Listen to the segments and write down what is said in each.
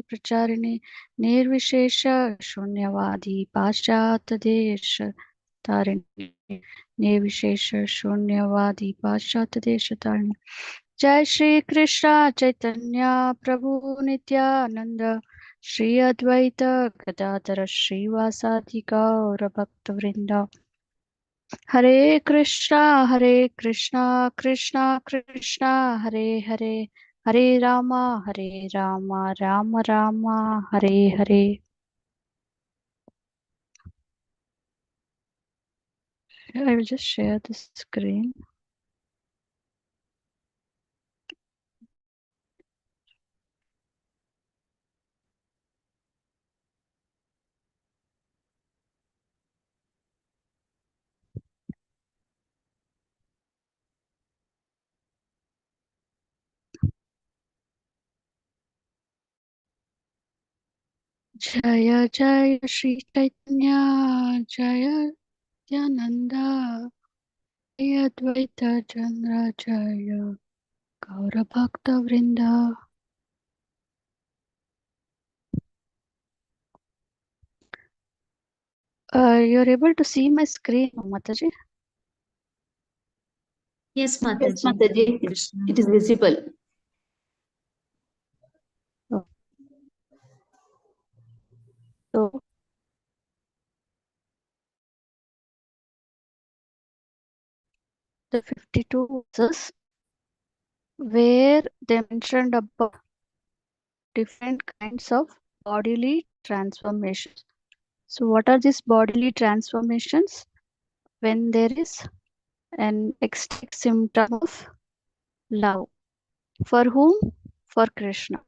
प्रचारिणे निर्विशेष शून्यवादी पाश्चात्य देश तारिणे निर्विशेष शून्यवादी पाश्चात्य देश तारिणे। जय श्री कृष्ण चैतन्य प्रभु नित्यानंद श्री अद्वैत गदाधर श्रीवासादि गौर भक्त वृंद। हरे Krishna Krishna Krishna Hare Hare Hare Ram Ram Ram Hare Hare. I will just share the screen. जय जय श्री चैतन्य जय नित्यानंदा जय अद्वैत चंद्र जय गौर भक्त वृंदा। You're able to see my screen, Mataji? Yes, Mataji. Yes, Mataji. It is visible. Oh. So the 52 verses where they mentioned about different kinds of bodily transformations. So what are these bodily transformations? When there is an ecstatic symptom of love. For whom? For Krishna.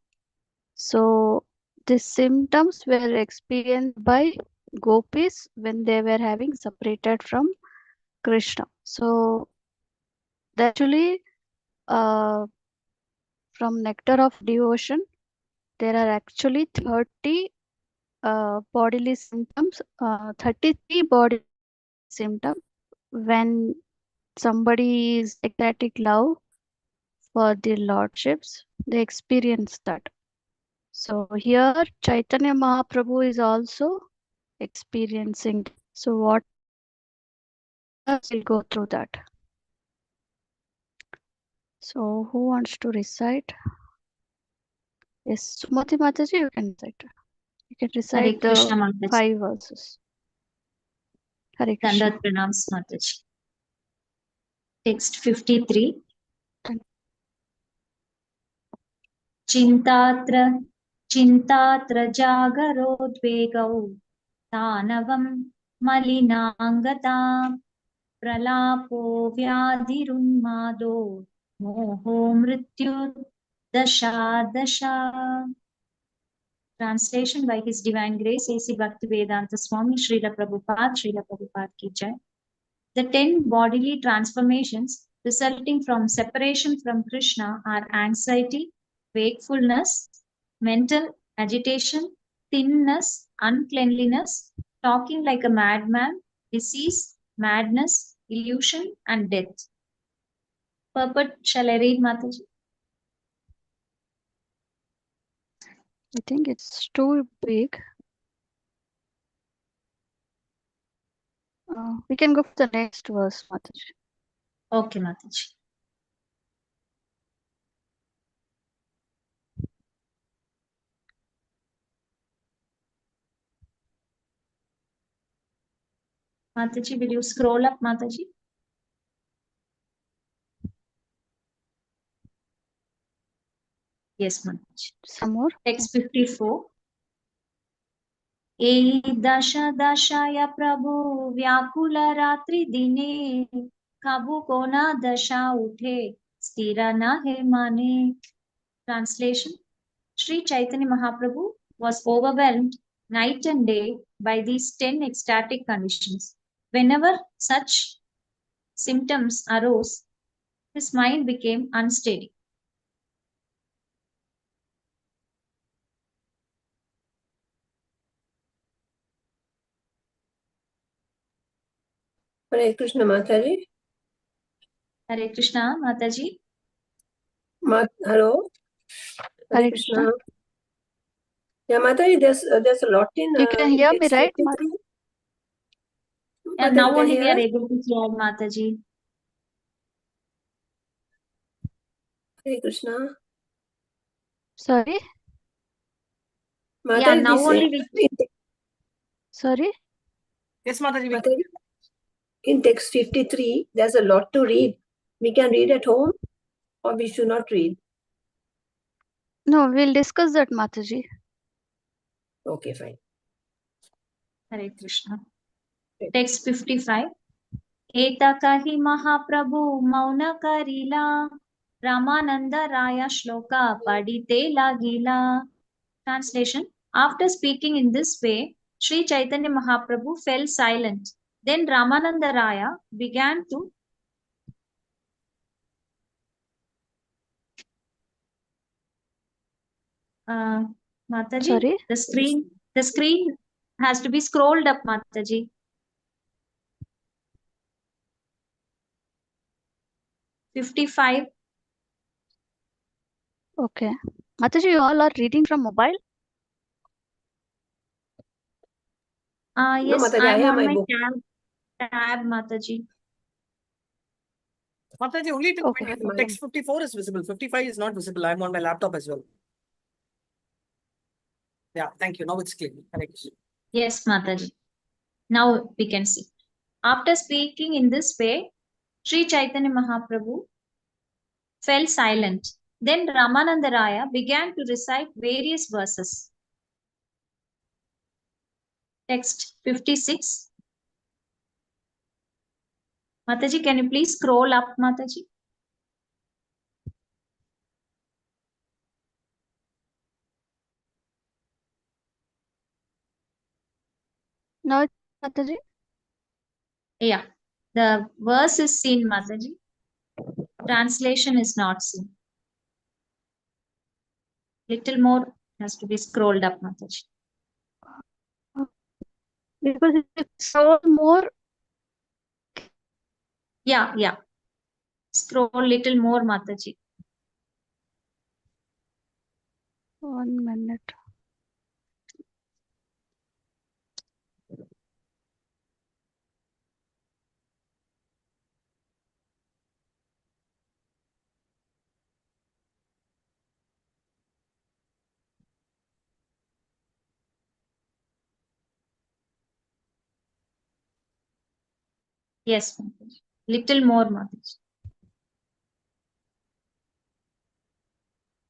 So these symptoms were experienced by gopis when they were having separated from Krishna. So actually from nectar of devotion there are actually 30 bodily symptoms, 33 bodily symptoms when somebody is ecstatic love for the lordships, they experience that. So here Chaitanya Mahaprabhu is also experiencing. So what we'll go through that. So who wants to recite? Yes, Sumati Mataji, you can recite. You can recite Hare Krishna, the Mataji. 5 verses. Hare Krishna. Dandat pranams, Mataji. Text 53. चिन्तात्र जागरोद्वेगौ तानवं मलिनाङ्गतां प्रलापो व्याधिरुन्मादो Moho मृत्युर्दशा. Translation by His Divine Grace A.C. Bhaktivedanta Swami Srila Prabhupada ki jai. The 10 bodily transformations resulting from separation from Krishna are anxiety, wakefulness, mental agitation, thinness, uncleanliness, talking like a madman, disease, madness, illusion, and death. Purport, shall I read, Mataji? I think it's too big. We can go for the next verse, Mataji. Okay, Mataji. Mataji, will you scroll up, Mataji? Yes, Mataji. Some more? Text 54. ए दश दशाय प्रभु व्याकुल रात्रि दिने काबू को ना दशा उठे स्थिर न है माने. Translation: Sri Chaitanya Mahaprabhu was overwhelmed night and day by these 10 ecstatic conditions. Whenever such symptoms arose, his mind became unsteady. Hare Krishna, Mataji. Hare Krishna, Mataji. Hello. Hare Krishna. Yeah, Mataji, there's a lot in You can hear me, text right? 53. And Mataji, now you can only we are hear? able to hear Mataji. Hare Krishna. Sorry? Yeah, Mataji, now this only we. Sorry? Yes, Mataji. Mataji, in text 53, there's a lot to read. We can read at home or we should not read. No, we'll discuss that, Mataji. Okay, fine. Hare Krishna. Text 55. Etakahi Mahaprabhu Mauna Karila Ramananda Raya Shloka Padite Lagila. Translation. After speaking in this way, Sri Chaitanya Mahaprabhu fell silent. Then Ramananda Raya began to Mataji, Sorry? the screen has to be scrolled up, Mataji. 55. Okay. Mataji, you all are reading from mobile? No, Yes, Mataji, I I'm have on my my book. tab, Mataji. Mataji, only till Okay. text 54 is visible. 55 is not visible. I'm on my laptop as well. Yeah, thank you. Now it's clear. Hare Krishna. Yes, Mataji. Now we can see. After speaking in this way, Sri Chaitanya Mahaprabhu fell silent. Then Ramananda Raya began to recite various verses. Text 56. Mataji, can you please scroll up, Mataji? Now, Mataji? Yeah, the verse is seen, Mataji. Translation is not seen. Little more has to be scrolled up, Mataji. Because it's so more. Yeah. Scroll little more, Mataji. 1 minute. Yes, Mataji. Little more, Mataji.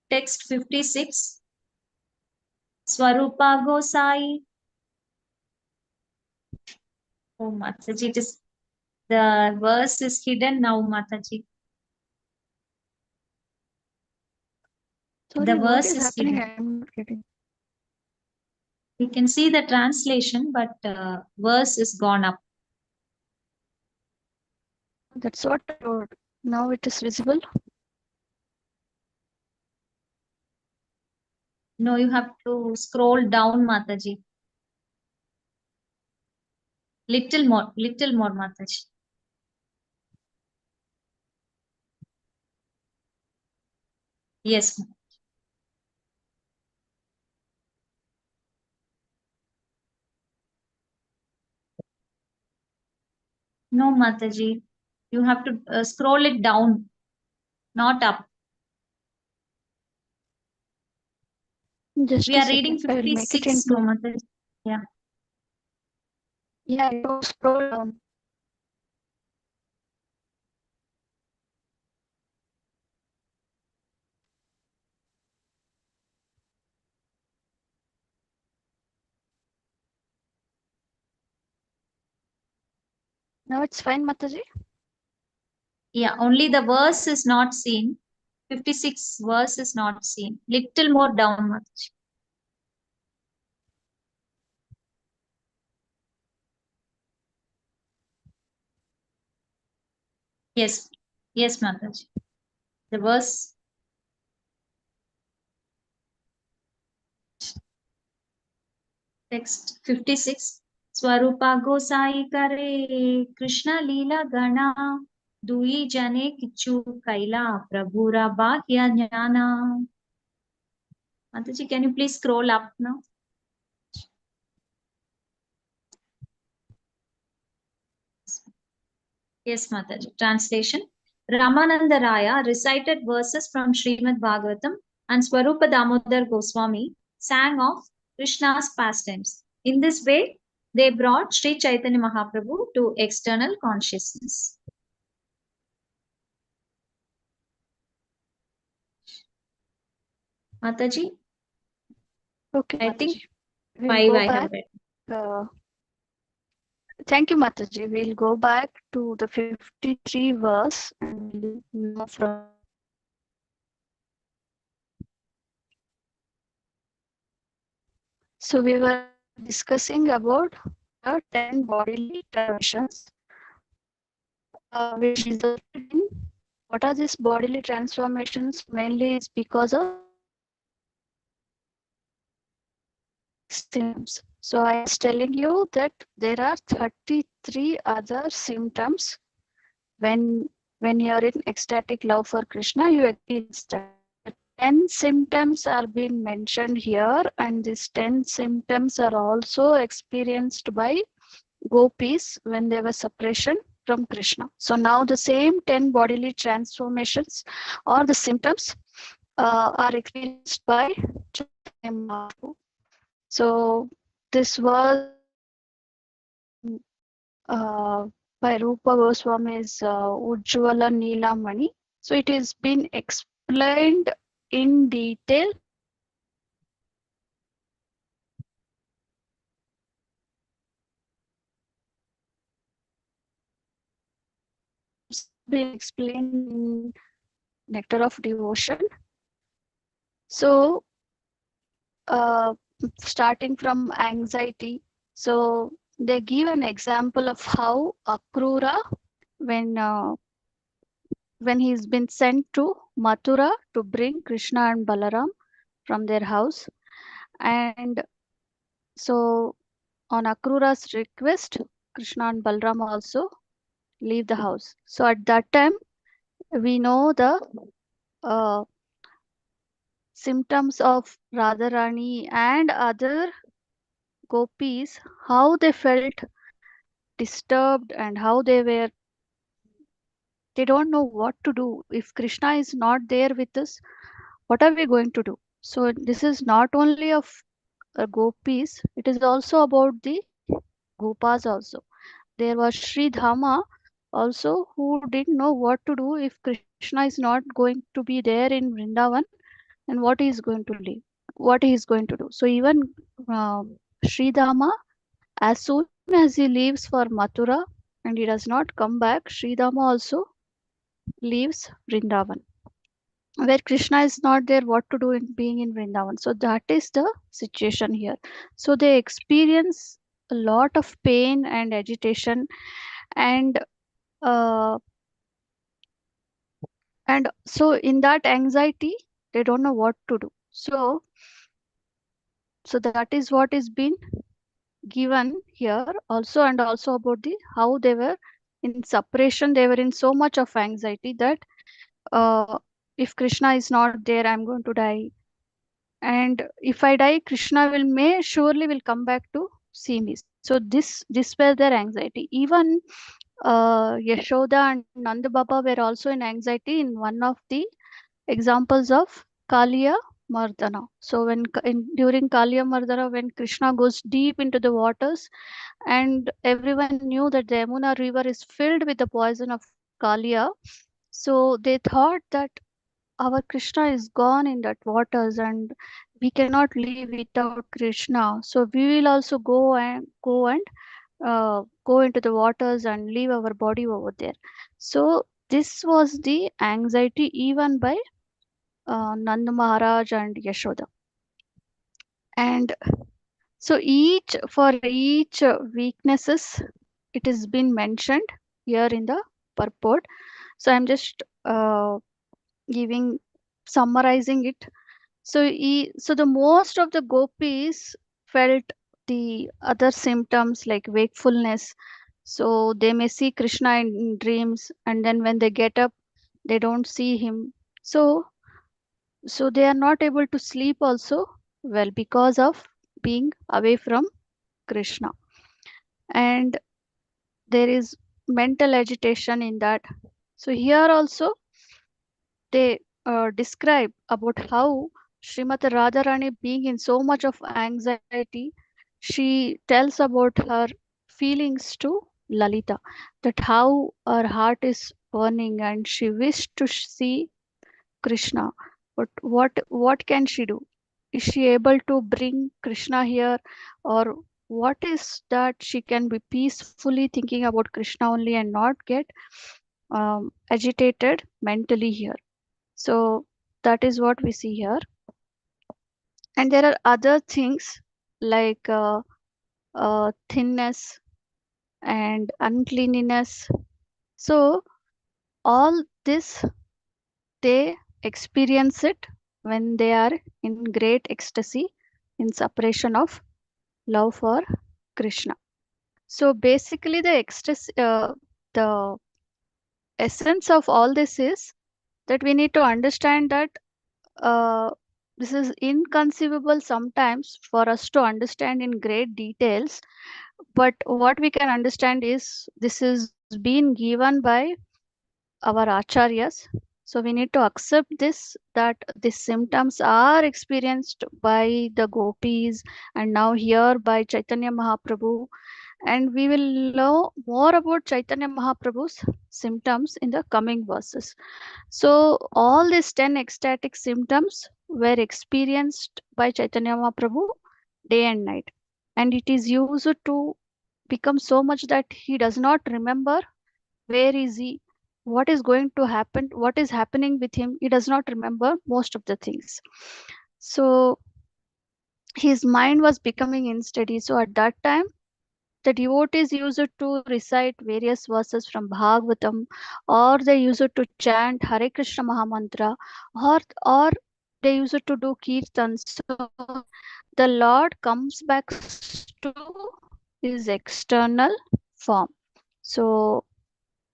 Text 56. Swarupa Gosai. Oh, Mataji, it is the verse is hidden now, Mataji. Sorry, The what verse is is happening? hidden. I'm not getting. We can see the translation, but verse is gone up. That's what I wrote. Now it is visible. No, you have to scroll down, Mataji. Little more, Mataji. Yes. No, Mataji. You have to scroll it down, not up. Just We a are reading second. I will make it 56, no, into. Mataji. Yeah. Yeah, you scroll down. Now it's fine, Mataji. Yeah, only the verse is not seen. 56 verse is not seen. Little more down, Mataji. Yes. Yes, Mataji. The verse. Text 56. Swarupa Gosai Kare Krishna Lila Gana Dui Jane Kichu Kaila Prabhura Bahya Jnana. Mataji, can you please scroll up now? Yes, Mataji. Translation. Ramananda Raya recited verses from Srimad Bhagavatam and Swarupa Damodar Goswami sang of Krishna's pastimes. In this way, they brought Sri Chaitanya Mahaprabhu to external consciousness. Mataji, Okay, I think Mataji. We'll 5 go I have back. read. Thank you, Mataji. We'll go back to the 53 verse and we'll know from. So we were discussing about the 10 bodily transformations, which resulted in what are these bodily transformations? Mainly it's because of symptoms. So I was telling you that there are 33 other symptoms when you're in ecstatic love for Krishna, you experience that. 10 symptoms are being mentioned here, and these 10 symptoms are also experienced by gopis when they were separation from Krishna. So now the same 10 bodily transformations or the symptoms are experienced by Chaitanya Mahaprabhu. So this was by Rupa Goswami's Ujjvala Neelamani. So it has been explained in detail. It's been explained in Nectar of Devotion. So starting from anxiety, so they give an example of how Akrura, when he's been sent to Mathura to bring Krishna and Balaram from their house, and so on Akrura's request, Krishna and Balaram also leave the house. So at that time, we know the uh, symptoms of Radharani and other gopis, how they felt disturbed and how they don't know what to do. If Krishna is not there with us, what are we going to do? So this is not only of gopis, it is also about the gopas also. There was Sri Dhama also who didn't know what to do if Krishna is not going to be there in Vrindavan, and what he is going to live, what he is going to do. So even uh, Sri Dhama, as soon as he leaves for Mathura and he does not come back, Sri Dhama also leaves Vrindavan. Where Krishna is not there, what to do in being in Vrindavan? So that is the situation here. So they experience a lot of pain and agitation, and uh, so in that anxiety, they don't know what to do. So that is what is been given here also, and also about the how they were in separation. They were in so much of anxiety that if Krishna is not there, I'm going to die, and if I die, Krishna may surely will come back to see me. So this were their anxiety. Even Yashoda and Nanda Baba were also in anxiety in one of the examples of Kaliya Mardana. So during Kaliya Mardana, when Krishna goes deep into the waters, and everyone knew that the Yamuna river is filled with the poison of Kaliya, so they thought that our Krishna is gone in that waters and we cannot live without Krishna. So we will also go into the waters and leave our body over there. So this was the anxiety even by Nanda Maharaj and Yashoda. And so for each weaknesses, it has been mentioned here in the purport. So I'm just summarizing it. So the most of the gopis felt the other symptoms like wakefulness. So they may see Krishna in dreams, and then when they get up, they don't see him. So they are not able to sleep also well because of being away from Krishna. And there is mental agitation in that. So here also they describe about how Srimati Radharani being in so much of anxiety, she tells about her feelings to Lalita, that how her heart is burning and she wished to see Krishna. But what can she do? Is she able to bring Krishna here, or what is that she can be peacefully thinking about Krishna only and not get agitated mentally here? So that is what we see here. And there are other things like thinness and uncleanliness. So all this they experience it when they are in great ecstasy in separation of love for Krishna. So basically the ecstasy, the essence of all this is that we need to understand that uh, this is inconceivable sometimes for us to understand in great details, but what we can understand is this is being given by our acharyas. So we need to accept this, that these symptoms are experienced by the gopis and now here by Chaitanya Mahaprabhu, and we will know more about Chaitanya Mahaprabhu's symptoms in the coming verses. So all these 10 ecstatic symptoms were experienced by Chaitanya Mahaprabhu day and night, and it is used to become so much that he does not remember where is he, what is going to happen, what is happening with him. He does not remember most of the things. So his mind was becoming unsteady. So at that time, the devotees used to recite various verses from Bhagavatam, or they used to chant Hare Krishna Mahamantra, or they used to do kirtan. So the Lord comes back to his external form. So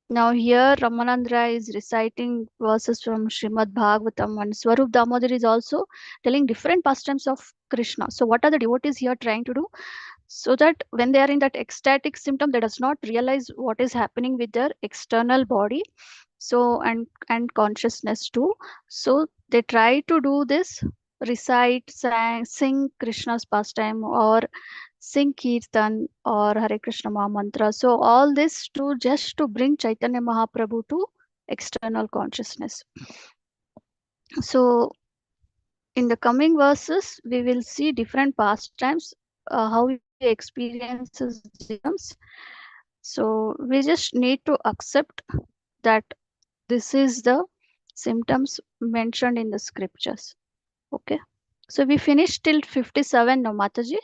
now here Ramanandra is reciting verses from Srimad Bhagavatam, and Swarup Damodar is also telling different pastimes of Krishna. So what are the devotees here trying to do? So that when they are in that ecstatic symptom, they does not realize what is happening with their external body, so and consciousness too. So they try to do this, recite, sing Krishna's pastime, or sing kirtan or Hare Krishna Mahamantra. So all this to just to bring Chaitanya Mahaprabhu to external consciousness. So in the coming verses, we will see different pastimes, how he experiences symptoms. So we just need to accept that this is the symptoms mentioned in the scriptures. Okay. So we finished till 57 now, Mataji.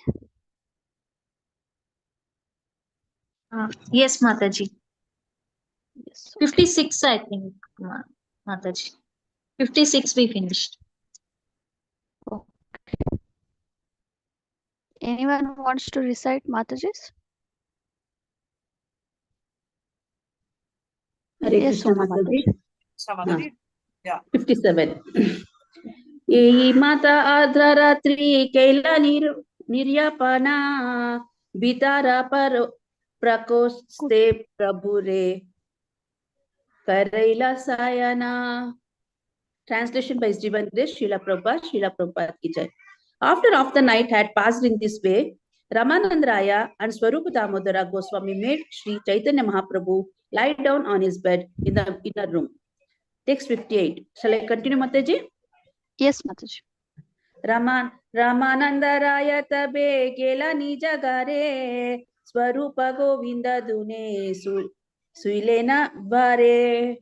Yes, Mataji. Yes. Okay. 56, I think, Mataji. 56 we finished. Okay. Anyone who wants to recite Mataji's? Hare Yes, Krishna Soma Mataji. Mataji. Yeah. 57. Ei mata adharatri kaila niryapana bitara par prakoste prabhure karaila sayana. Translation by Jivan Grace, Srila Prabhupada ki jai. After half the night had passed in this way, Ramanandraya and Swarupa Damodara Goswami made Sri Chaitanya Mahaprabhu lie down on his bed in the inner room. Text 58. Shall I continue, Mataji? Yes, Mataji. Ramanandaraya tabe gela nija gare Swarupa Govinda dune suilena vare.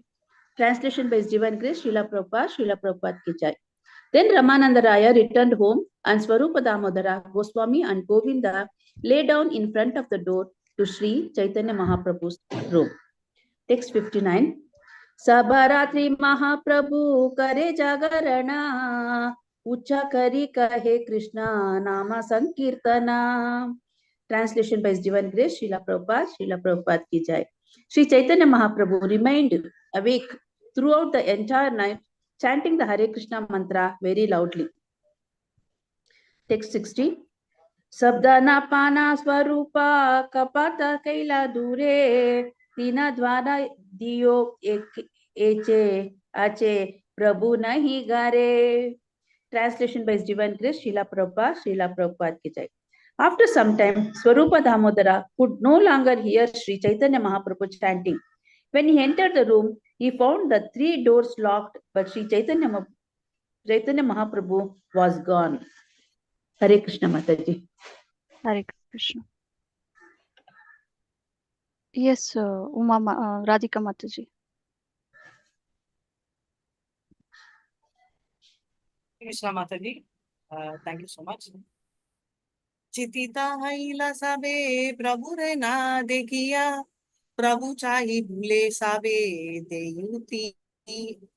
Translation by Jivan Grace, Srila Prabhupada ki jai. Then Ramananda Raya returned home and Swarupa Damodara, Goswami and Govinda lay down in front of the door to Sri Chaitanya Mahaprabhu's room. Text 59. Sabharatri Mahaprabhu kare jagarana Ucha kari kahe Krishna nama sankirtana. Translation by Jivan Grace, Srila Prabhupada ki jai. Sri Chaitanya Mahaprabhu remained awake throughout the entire night, chanting the Hare Krishna mantra very loudly. Text 60. Sabdana pana swarupa kapata kaila dure तीना द्वारा दियो एक एचे आचे प्रभु नहीं गारे. Translation by Divine Grace, Srila Prabhupada ki jai. After some time, Swarupa Damodara could no longer hear Sri Chaitanya Mahaprabhu chanting. When he entered the room, he found the 3 doors locked, but Sri Chaitanya Mahaprabhu was gone. Hare Krishna Mataji. Hare Krishna. Yes, Radhika Mataji. Krishna Mataji, thank you so much. चितिता हैला सबे प्रभु रे ना देखिया, प्रभु चाही भूले साबे देयुति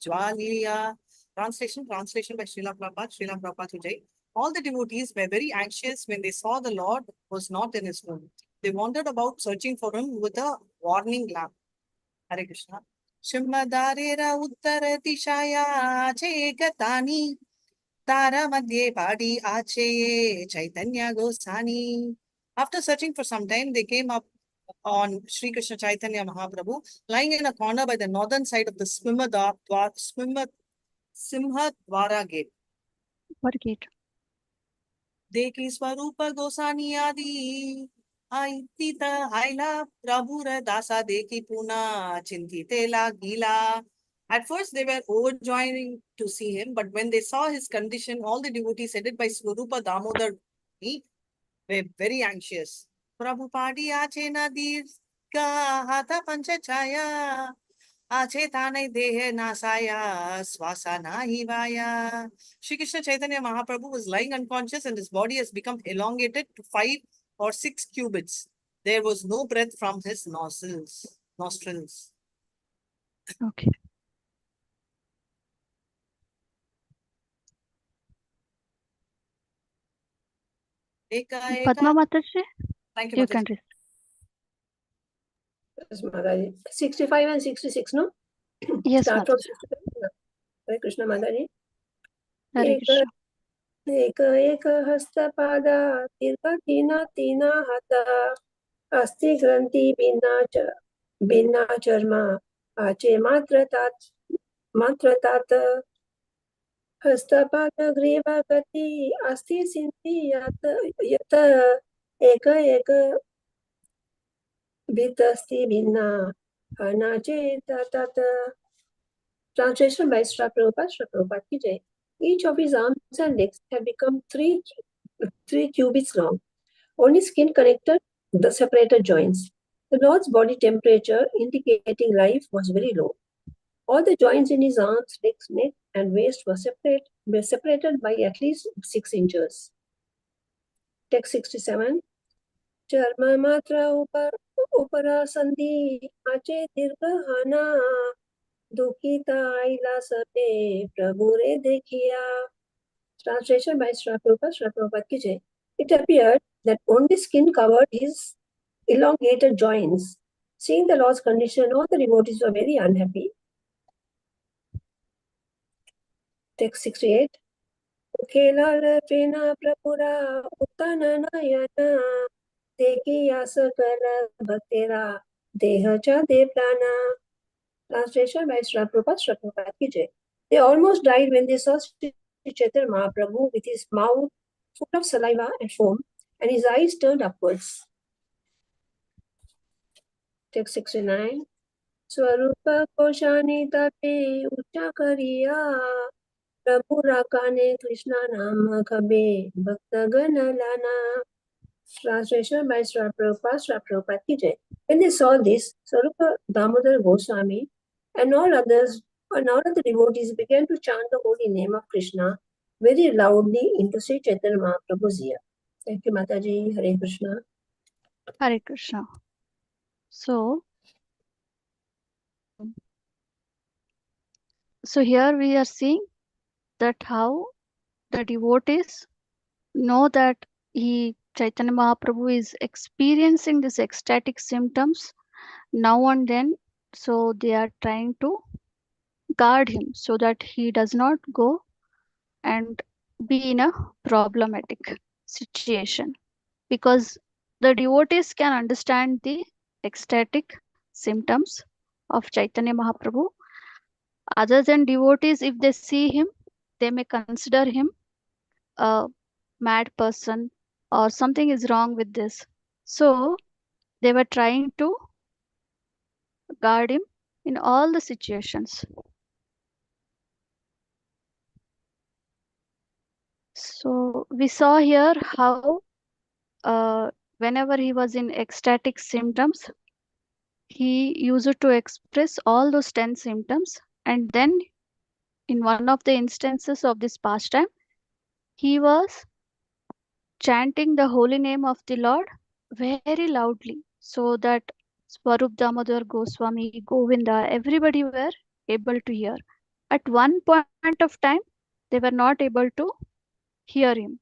ज्वालिया. Translation by Srila Prabhupada to Jai. All the devotees were very anxious when they saw the Lord was not in his home. They wandered about searching for him with a warning lamp. Hare Krishna. Shimmadarera uttara dishaya chegatani Tara Madhye Padi Ache Chaitanya Gosani. After searching for some time, they came up on Sri Krishna Chaitanya Mahaprabhu, lying in a corner by the northern side of the Simha Dwara gate. What gate? Deki Swarupa Gosani Adi Aitita Haila Prabhura Dasa Deki Puna Chintitela Gila. At first, they were overjoying to see him, but when they saw his condition, all the devotees headed by Swarupa Damodar were very anxious. Prabhupadi Ache Nadir Ka Hata Panchachaya Ache Tanai Dehe Nasaya Swasana Hivaya. Shri Krishna Chaitanya Mahaprabhu was lying unconscious and his body has become elongated to 5 or 6 cubits. There was no breath from his nostrils. Okay. Padma Mataji, Thank you can read. Yes, Mataji. 65 and 66, no? Yes, Start from Mataji. 65. Hare Krishna Mataji. Hare Krishna. एक हस्तपादा दीर्घ तीना हाता अस्ति ग्रंथि भिन्ना चर्मा आचे मात्र तात हस्तपाद ग्रीवा गति अस्ति सिंधि यत एक भित्तस्ति भिन्ना अनाचे तात. Translation by Srila Prabhupada ki jai. Each of his arms and legs have become 3 cubits long. Only skin connected the separated joints. The Lord's body temperature, indicating life, was very low. All the joints in his arms, legs, neck, and waist were separated by at least 6 inches. Text 67. Charma matra upara sandhi ache dirghana Dukhita aila sabe Prabhu re dekhiya. Translation by Srila Prabhupada ki jai. It appeared that only skin covered his elongated joints. Seeing the Lord's condition, all the devotees were very unhappy. Text 68. Ukhela pena prabhura uttana nayana dekhiya sakala bhaktera deha cha devrana. Translation by Srila Prabhupada ki jai. They almost died when they saw Sri Chaitanya Mahaprabhu with his mouth full of saliva and foam and his eyes turned upwards. Text 69. Swarupa koshani tape ucha kariya Prabhu rakane Krishna nama kabe bhakta gana lana. Translation by Srila Prabhupada ki jai. When they saw this, Swarupa Damodar Goswami and all of the devotees began to chant the holy name of Krishna very loudly into Sri Chaitanya Mahaprabhu's ear. Thank you, Mataji. Hare Krishna. Hare Krishna. So here we are seeing that how the devotees know that Chaitanya Mahaprabhu is experiencing these ecstatic symptoms now and then. So they are trying to guard him so that he does not go and be in a problematic situation, because the devotees can understand the ecstatic symptoms of Chaitanya Mahaprabhu. Other than devotees, if they see him, they may consider him a mad person or something is wrong with this. So they were trying to guard him in all the situations. So we saw here how whenever he was in ecstatic symptoms, he used to express all those 10 symptoms. And then in one of the instances of this pastime, he was chanting the holy name of the Lord very loudly so that Swarup Damodar Goswami, Govinda, everybody were able to hear. At one point of time, they were not able to hear him.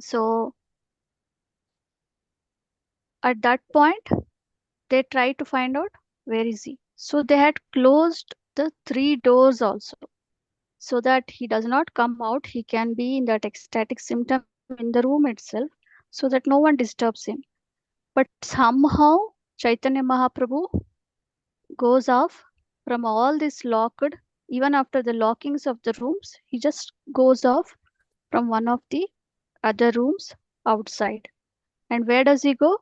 So at that point, they tried to find out where is he. So they had closed the 3 doors also so that he does not come out. He can be in that ecstatic symptom in the room itself so that no one disturbs him. But somehow Chaitanya Mahaprabhu goes off from all this locked, even after the lockings of the rooms, he just goes off from one of the other rooms outside. And where does he go?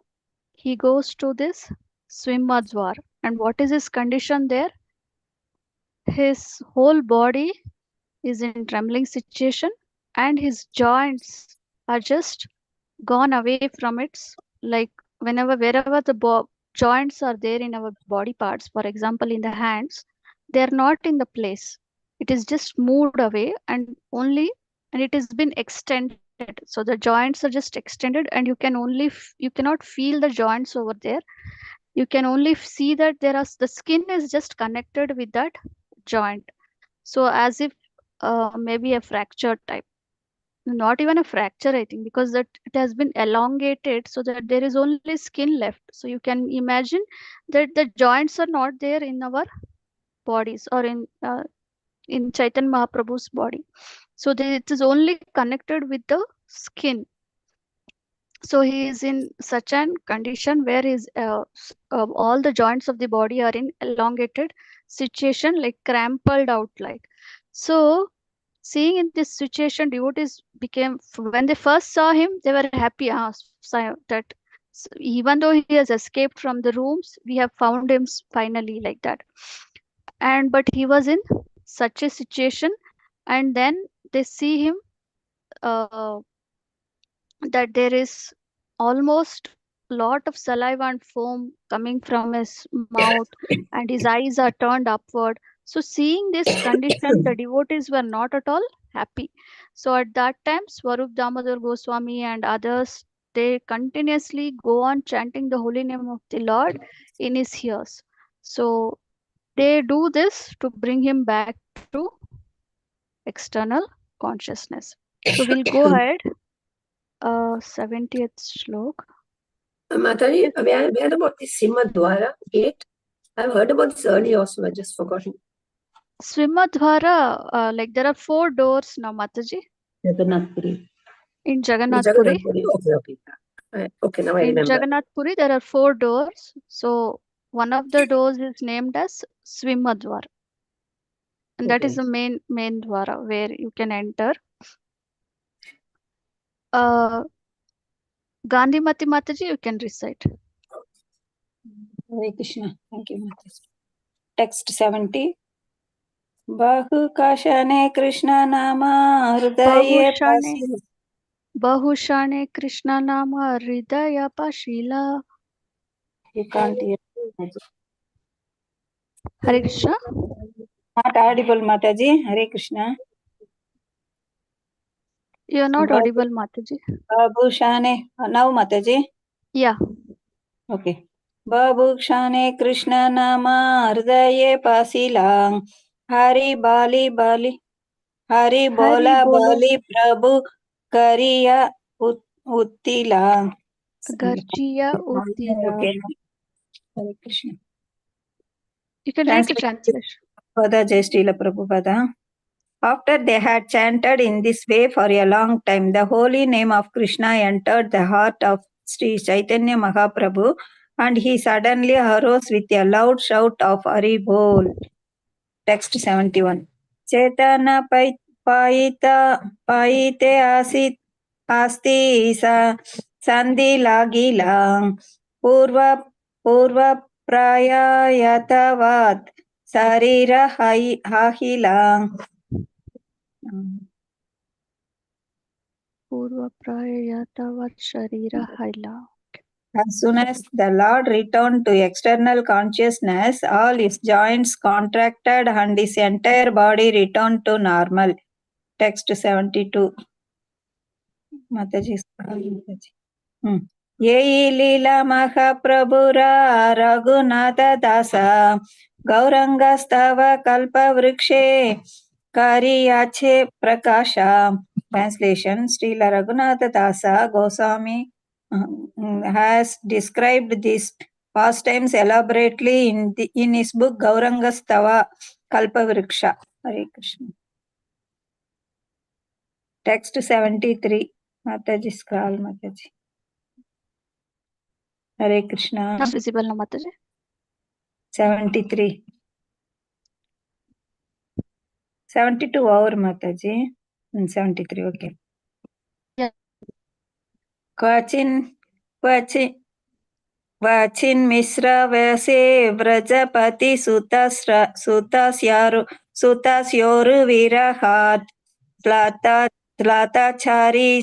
He goes to this Swimmadwar. And what is his condition there? His whole body is in trembling situation and his joints are just gone away from its, like wherever the joints are there in our body parts, for example in the hands, they are not in the place. It is just moved away and it has been extended. So the joints are just extended and you can only you cannot feel the joints over there. You can only see that the skin is just connected with that joint. So as if maybe a fracture type, not even a fracture, I think, because that it has been elongated so that there is only skin left. So you can imagine that the joints are not there in our bodies or in Chaitanya Mahaprabhu's body. So it is only connected with the skin. So he is in such an condition where all the joints of the body are in elongated situation, like crumpled out like. So seeing in this situation, devotees became, when they first saw him, they were happy that even though he has escaped from the rooms, we have found him finally, like that. And but he was in such a situation, and then they see him uh, that there is almost lot of saliva and foam coming from his mouth and his eyes are turned upward. So seeing this condition, the devotees were not at all happy. So at that time, Swarup Damodar Goswami and others, they continuously go on chanting the holy name of the Lord in his ears. So they do this to bring him back to external consciousness. So we'll go ahead. 70th shlok. Mataji, Yes. where about the Simmadwara gate? I've heard about this earlier also, I just forgotten. Swimmadwara, like there are 4 doors now, Mataji, Jagannath Puri. in Jagannath Puri. Okay, now I In remember. Jagannath Puri, there are 4 doors. So one of the doors is named as Swimmadwara. And that is the main dwara where you can enter. Gandhimati Mataji, you can recite. Hare Krishna. Thank you, Mataji. Text 70. Bahukashane Krishna Nama Hridaye Pasila. Bahushane Krishna Nama Hridaya Pashila. You can't hear. Hare Krishna. Not audible, Mataji. Hare Krishna. You are not audible, Mataji. Babushane. Now, Mataji. Yeah. Okay. Babukshane Krishna Nama Hridaye Pasila. Hari Bali Bali. Hari Bola Bali Prabhu Kariya Uttila. Garjiya Uttila. Okay. Hare Krishna. You can read the translation. Prabhupada, Jai Srila Prabhupada. After they had chanted in this way for a long time, the holy name of Krishna entered the heart of Sri Chaitanya Mahaprabhu, and he suddenly arose with a loud shout of Hari Bol. Text 71. Chetana paite asit asti sa sandhi lagila purva praya yatavat sarira hahila. Purva prayatavat sharira haila. As soon as the Lord returned to external consciousness, all his joints contracted and his entire body returned to normal. Text 72. Mataji. Yehi Lila Mahaprabhura Raghunatha Dasa Gauranga Stava Kalpa Vrikshe Kariyache Prakasha. Translation. Srila Raghunatha Dasa Goswami has described these pastimes elaborately in his book Gauranga Stava Kalpa Vriksha. Hare Krishna. Text 73. Mataji scroll Mataji. Hare Krishna. Not visible, no Mataji. 73. 72 over Mataji. 73, okay. Yeah. Vachin Misra Vase Vrajapati Sutasyoru Virahat Tlatachari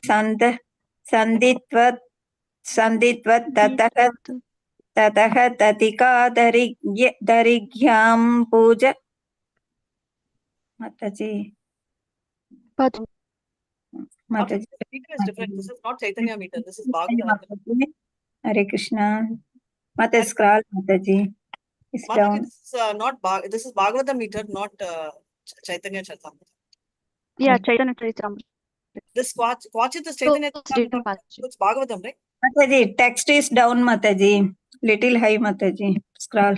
Sanditvat Tataha Tatika Darigyam Puja. Mataji. Mataji. The speaker is different. This is not Chaitanya meter. This is Bhagavad. Hare Krishna. Mataji scroll Mataji. It's down. Mataji, this is not this is Bhagavad meter, not Chaitanya Charitamrita. Yeah, Chaitanya Charitamrita. This Kwachit is Chaitanya Charitamrita. It's Bhagavatam, right? Mataji, text is down, Mataji. Little high, Mataji. Scroll.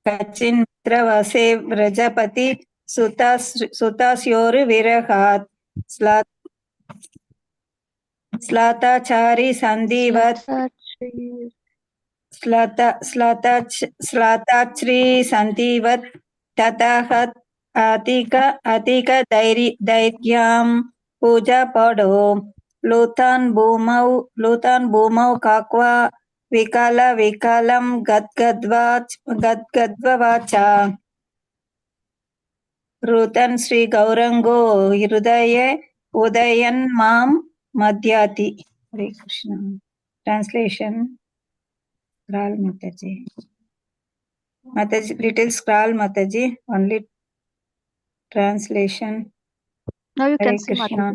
Kachin Mitra Vase Vrajapati Sutasyoru Virahat Slatachari Sandivat Slatachri Sandivat Tatahat Atika Dairyam Puja Pado Lutan Bhumau Kakwa Vikalam Gadgadvacha Rutan Sri Gaurango Udayan Mam Madhyati. Hare Krishna. Translation. Scroll Mataji. Mataji, little scroll Mataji. Only translation. Now you Hare can see Krishna.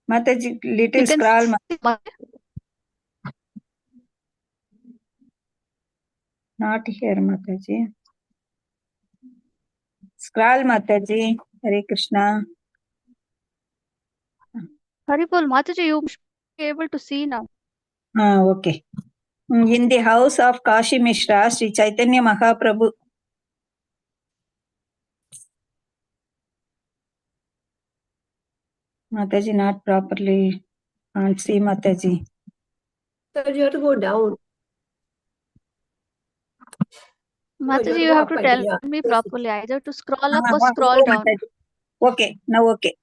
Mataji. Mataji, little scroll. Not here, Mataji. Scroll Mataji. Hare Krishna. Haribol, Mataji, you should be able to see now. Okay. In the house of Kashi Mishra, Sri Chaitanya Mahaprabhu. Mataji, not properly. Can't see Mataji. Sir, you have to go down. Mataji, you have to tell me properly, either to scroll up or scroll down. Okay, now okay.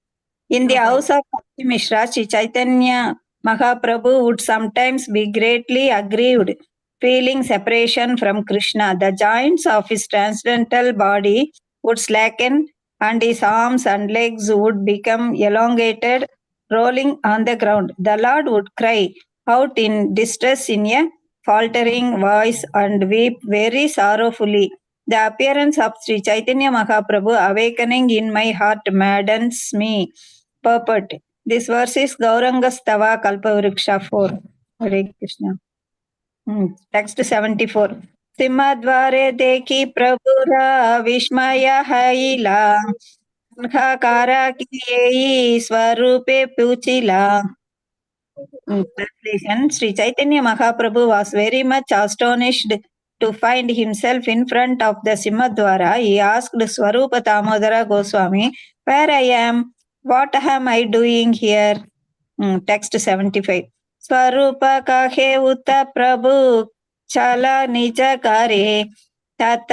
In the house of Kashi Mishra, Sri Chaitanya Mahaprabhu would sometimes be greatly aggrieved, feeling separation from Krishna. The joints of his transcendental body would slacken and his arms and legs would become elongated, rolling on the ground. The Lord would cry out in distress in a faltering voice and weep very sorrowfully. The appearance of Sri Chaitanya Mahaprabhu awakening in my heart maddens me. Purport. This verse is Gauranga Stava Kalpavriksha 4. Hare Krishna. Text 74. Simhadvare Deki Prabhura Vishmaya Haila Kara Kiyeyi Swarupe Puchila. Translation. Sri Chaitanya Mahaprabhu was very much astonished to find himself in front of the Simhadvara. He asked Swarupa Damodara Goswami, where I am? What am I doing here? Text 75. स्वरूप कहे उत प्रभु चला निज करे तत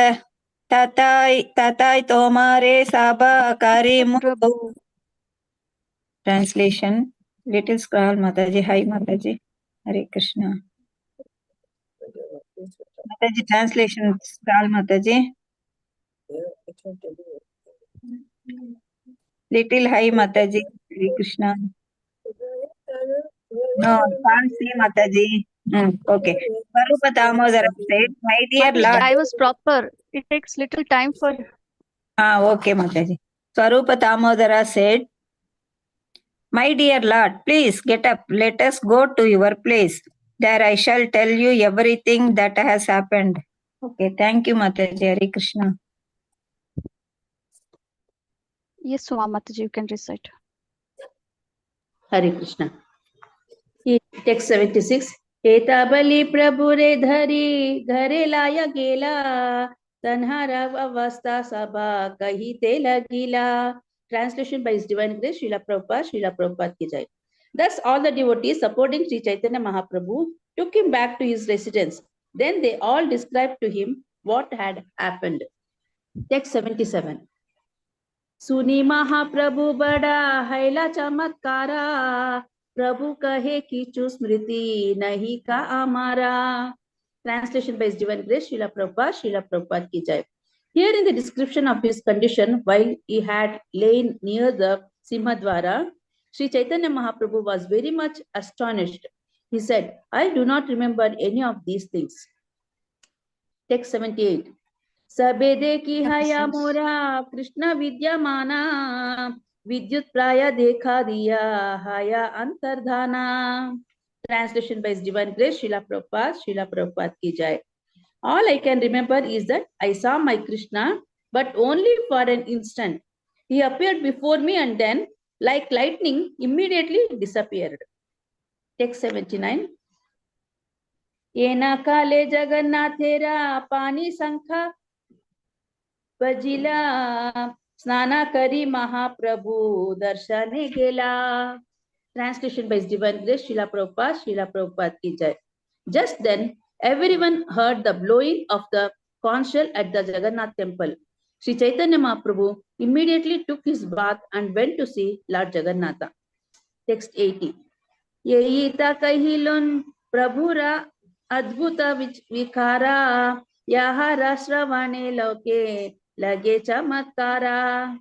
तताई तोमारे सब करी Prabhu. Translation. Little scroll Mataji. Hi Mataji. Hare Krishna. Mataji, translation scroll Mataji. Little hi Mataji. Hare Krishna. No, can't see Mataji. Okay. Swarupa Damodara said, my dear Mataji, Lord. I was proper. It takes little time for. Okay Mataji. Swarupa Damodara said, my dear Lord, please get up. Let us go to your place. There I shall tell you everything that has happened. Okay, thank you Mataji. Hare Krishna. Yes, Suma Mataji, you can recite. Hare Krishna. Text 76. एता बलि प्रभु रे धरी घरे लाया गेला तन्हारा अवस्था सभा कही ते लगिला. Translation by His Divine Grace, Srila Prabhupada ki jai. Thus all the devotees supporting Sri Chaitanya Mahaprabhu took him back to his residence. Then they all described to him what had happened. Text 77. सुनी महाप्रभु बड़ा हैला चमत्कारा प्रभु कहे किचु स्मृति नहीं का हमारा. Translation by His Divine Grace, Srila Prabhupada ki jai. Here in the description of his condition while he had lain near the Simhadwara, Sri Chaitanya Mahaprabhu was very much astonished. He said, I do not remember any of these things. Text 78. सबेदे की हया मोरा कृष्ण विद्यमाना विद्युत प्राय देखा दिया हया अंतर्धाना. Translation by His Divine Grace, Srila Prabhupada ki jai. All I can remember is that I saw my Krishna, but only for an instant. He appeared before me and then, like lightning, immediately disappeared. Text 79. येना काले जगन्नाथेरा पानी संखा बजिला स्नाना करी महाप्रभु दर्शने गेला. Translation by His Divine Grace, Srila Prabhupada ki jai. Just then, everyone heard the blowing of the conch shell at the Jagannath temple. Sri Chaitanya Mahaprabhu immediately took his bath and went to see Lord Jagannatha. Text 80. येईता कहिलोन प्रभुरा अद्भुत विकारा यहा राश्रवाणे लोके लगे चमत्कारा.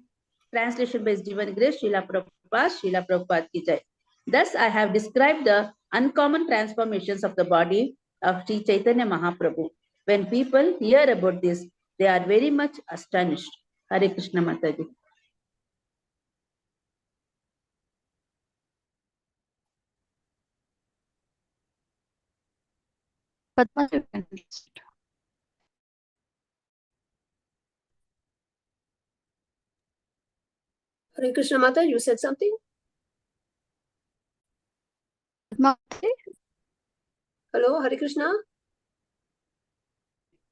Translation by His Divine Grace, Srila Prabhupada ki jai. Thus I have described the uncommon transformations of the body of Sri Chaitanya Mahaprabhu. When people hear about this, they are very much astonished. Hare Krishna Mataji. Padma, you can recite. Hare Krishna Mata, you said something? Padma, Hello, Hare Krishna?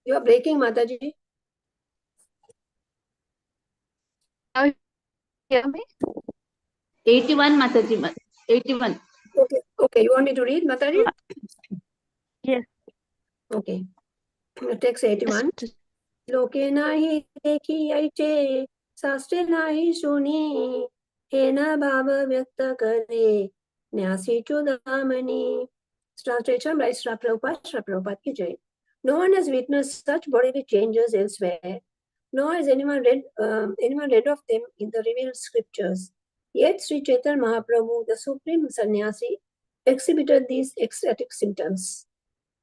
You are breaking, Mataji. now you hear me? 81 Mataji. 81. Okay. You want me to read, Mataji? Yes. Okay. Text 81. Just- लोके नाही देखी ऐचे शास्त्रे नाही सुनी हे ना भाव व्यक्त करे न्यासी चुदामणी. Translation by Srila Prabhupada ki jai. No one has witnessed such bodily changes elsewhere, nor has anyone read of them in the revealed scriptures. Yet Sri Chaitanya Mahaprabhu, the supreme sannyasi, exhibited these ecstatic symptoms.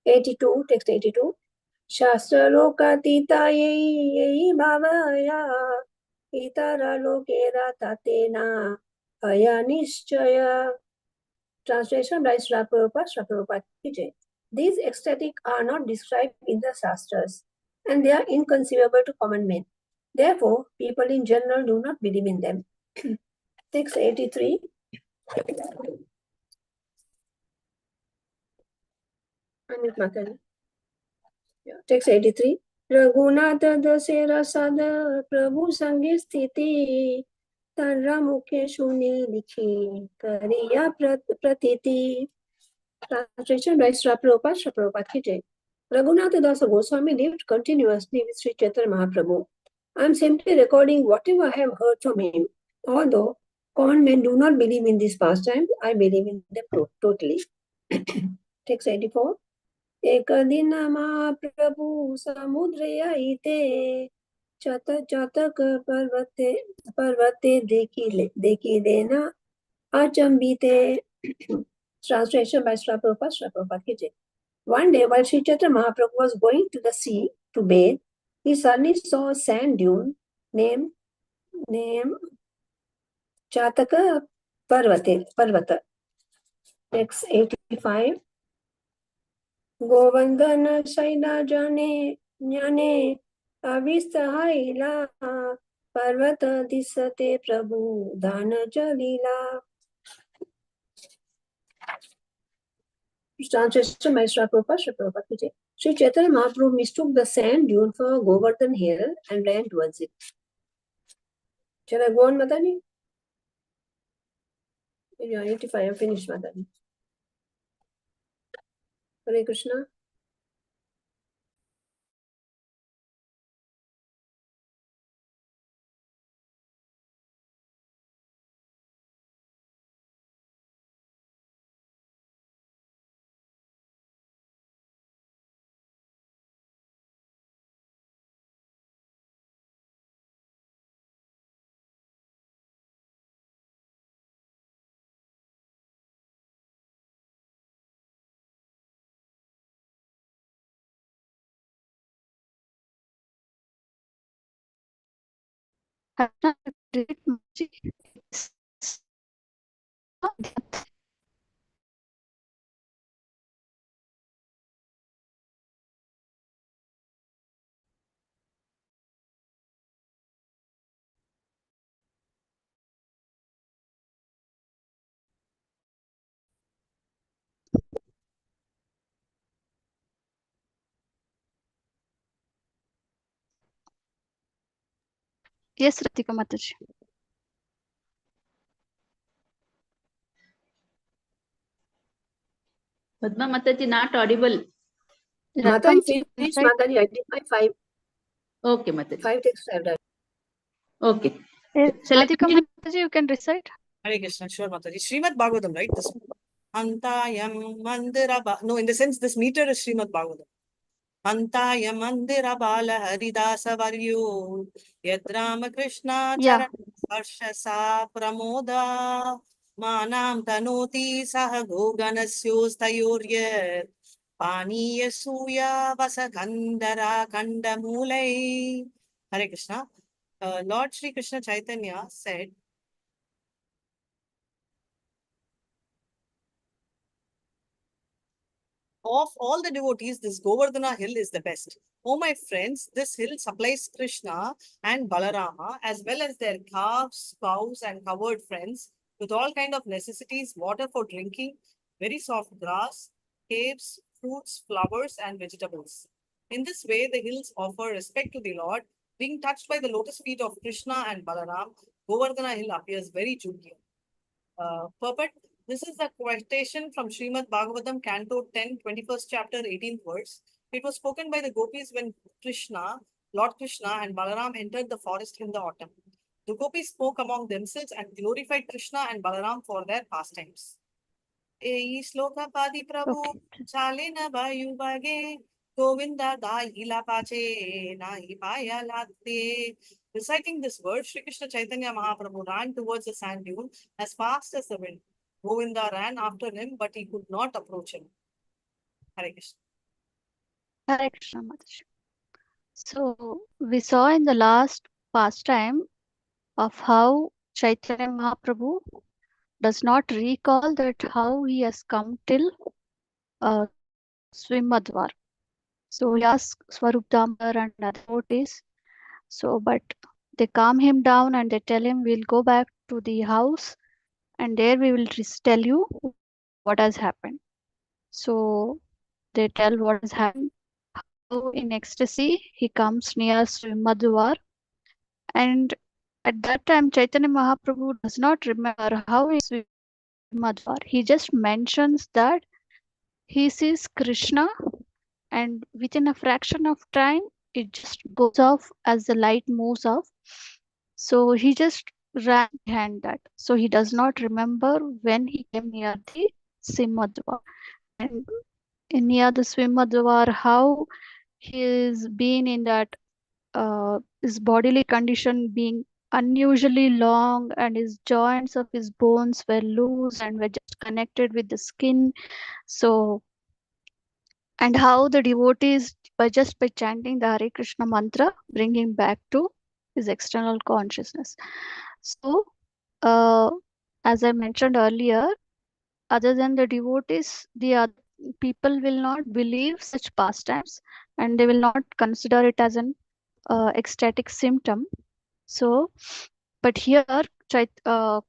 82, text 82. शास्त्र लोकातीता येई भावया इतरा लोकेरा तातेना अया निश्चय. Translation by Srila Prabhupada ki jai. These ecstatic are not described in the Shastras and they are inconceivable to common men. Therefore, people in general do not believe in them. Text 83. Text 83. Raghunath Dussehra सद प्रभु संगे स्थिति तर्रा मुखे सुनी लिखी करिया प्रतीति. Translation by Srila Prabhupada ki jai. Raghunatha Dasa Goswami lived continuously with Sri Chaitanya Mahaprabhu. I am simply recording whatever I have heard from him. Although common men do not believe in these pastimes, I believe in them totally. Text 84. एक दिन महाप्रभु समुद्रे आईते चतक पर्वते देखी देना अचंबिते. Translation by Srila Prabhupada ki jai. One day, while Sri Chaitanya Mahaprabhu was going to the sea to bathe, he suddenly saw a sand dune named Chataka Parvata. Text 85. Govardhana Shaila Jnane Avisthaila Parvata Disate Prabhu Dhana Jalila. Translation by Srila Prabhupada ki jai. Sri Chaitanya Mahaprabhu mistook the sand dune for Govardhan hill and ran towards it. Shall I go on, Mataji? Yeah, 85, I'm finished, Mataji. Hare Krishna. Yes, Ritika Mataji. Padma Mataji not audible. Yeah, Mataji come finished, recite. Mataji, I did my 5. Okay, Mataji. 5 texts I have done. Okay. Yes, Shall I Radhika continue? Mataji, you can recite. Hare Krishna, sure, Mataji. Srimad Bhagavatam, right? This Antayam Mandira No, in the sense, this meter is Srimad Bhagavatam. Antaya Mandira Bala Haridasa Varyo Yadrama Krishna Yeah. Charan Sarshasa Pramoda Manam Tanoti Saha Goganasyostayorya Paniya Suya Vasagandara Kandamulai. Hare Krishna. Lord Sri Krishna Chaitanya said, of all the devotees, this Govardhana hill is the best. Oh, my friends, this hill supplies Krishna and Balarama, as well as their calves, cows, and covered friends, with all kind of necessities, water for drinking, very soft grass, caves, fruits, flowers, and vegetables. In this way, the hills offer respect to the Lord. Being touched by the lotus feet of Krishna and Balaram, Govardhana hill appears very jovial. Purport. This is the quotation from Srimad Bhagavatam, Canto 10, 21st chapter, 18th verse. It was spoken by the gopis when Lord Krishna and Balaram entered the forest in the autumn. The gopis spoke among themselves and glorified Krishna and Balaram for their pastimes. Ei sloka padi prabhu chalena vayu bage Govinda da ila pache nahi paya latte. Reciting this verse, Sri Krishna Chaitanya Mahaprabhu ran towards the sand dune as fast as the wind. Govinda ran after him, but he could not approach him. Hare Krishna. Hare Krishna Mataji. So we saw in the last pastime of how Chaitanya Mahaprabhu does not recall that how he has come till Swimadwar. So he asks Swarup Damodar and other devotees. So, but they calm him down and they tell him, we'll go back to the house and there we will just tell you what has happened. So they tell what has happened. How in ecstasy he comes near Swimadwar, and at that time Chaitanya Mahaprabhu does not remember how is Swimadwar. He just mentions that he sees Krishna, and within a fraction of time, it just goes off as the light moves off. So he just ran behind that. So he does not remember when he came near the Simhadwar. And near the Simhadwar, how he is been in that his bodily condition being unusually long, and his joints of his bones were loose and were just connected with the skin. So, and how the devotees, by just by chanting the Hare Krishna mantra, bring him back to his external consciousness. So, as I mentioned earlier, other than the devotees, the other people will not believe such pastimes, and they will not consider it as an ecstatic symptom. So, but here, Krishnadas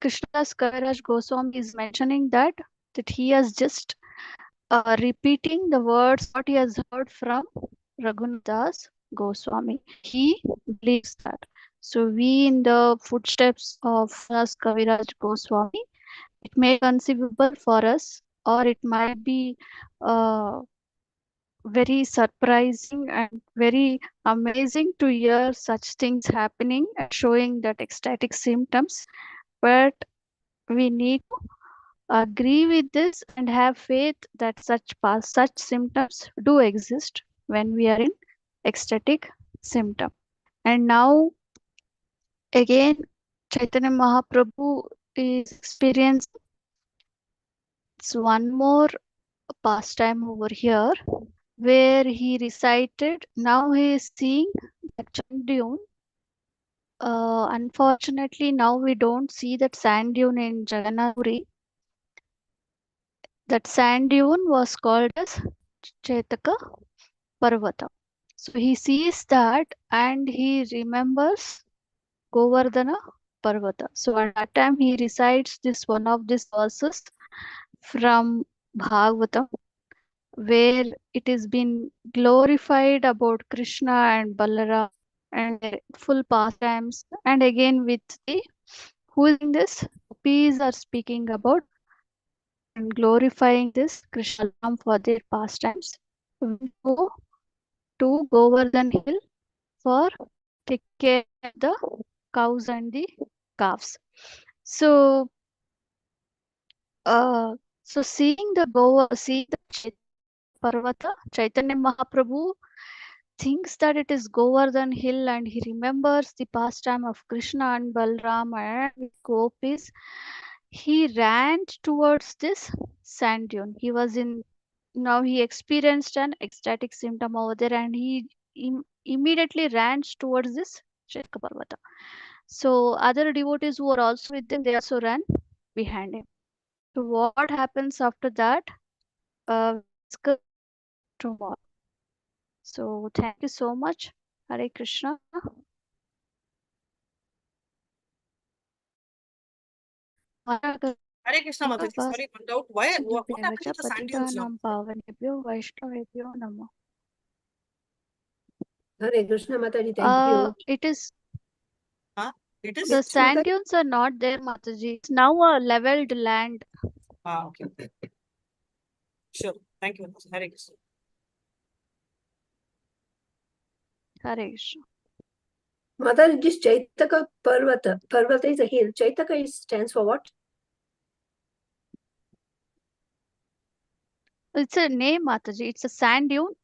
Kaviraj Goswami is mentioning that he has just repeating the words what he has heard from Raghunadas Goswami. He believes that. So we in the footsteps of Krishnadas Kaviraj Goswami, it may be conceivable for us, or it might be very surprising and very amazing to hear such things happening and showing that ecstatic symptoms. But we need to agree with this and have faith that such symptoms do exist when we are in ecstatic symptom. And now again, Chaitanya Mahaprabhu is experiencing one more pastime over here, where he recited. Now he is seeing that sand dune. Unfortunately, now we don't see that sand dune in Jagannath Puri. That sand dune was called as Chaitaka Parvata. So he sees that and he remembers Govardhana Parvata. So at that time he recites this one of these verses from Bhagavatam, where it is been glorified about Krishna and Balaram and their full pastimes. And again with the who is in this? Gopis are speaking about and glorifying this Krishna Balaram for their pastimes. We go to Govardhan Hill for take care of the cows and the calves. So, seeing the Parvata, Chaitanya Mahaprabhu thinks that it is Govardhan Hill, and he remembers the pastime of Krishna and Balram and with gopis. He ran towards this sand dune. Now he experienced an ecstatic symptom over there, and he immediately ran towards this Chaitanya Parvata. So other devotees who are also with them, they also ran behind him. So what happens after that? Discuss tomorrow. So thank you so much. Hare Krishna. Hare Krishna Mataji. Sorry, one doubt. What happened to the sand dunes now? Vaishnavebhyo Namo. Hare Krishna Mataji, thank you. It is It is the sand dunes are not there, Mataji. It's now a leveled land. Okay. Sure. Thank you. Hare Krishna. Hare Krishna. Mataji, this Chaitaka Parvata. Parvata is a hill. Chaitaka stands for what? It's a name, Mataji. It's a sand dune.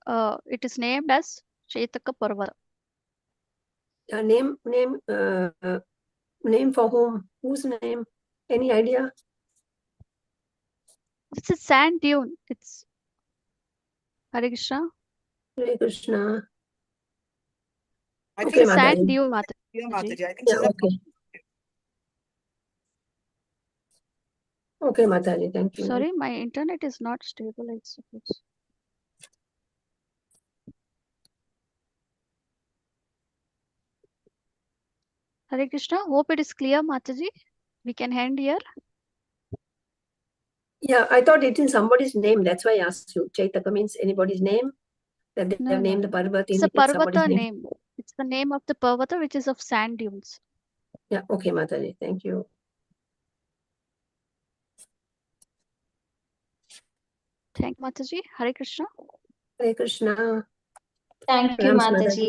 It is named as Chaitaka Parvata. Name for whom? Whose name? Any idea? It's a sand dune. It's Hare Krishna. Hare Krishna. I Okay, think sand Mataji. dune, Mataji. Yeah, Mataji. I think Yeah, she's a okay. Okay, Mataji, thank you. Sorry, my internet is not stable, I suppose. Hare Krishna. Hope it is clear, Mataji. We can end here. Yeah, I thought it's in somebody's name. That's why I asked you. Chaitaka means anybody's name? That they have named the Parvata It's in a somebody's Parvata name. name. It's the name of the Parvata, which is of sand dunes. Yeah, okay, Mataji, thank you. Thank you, Mataji. Hare Krishna. Hare Krishna. Thank you, Pranams, Mataji.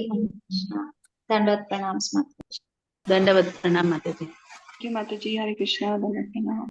Dandavat pranams, Mataji. Dandavat pranam, Mataji. Thank you, Mataji. Hare Krishna. Dandavat pranam.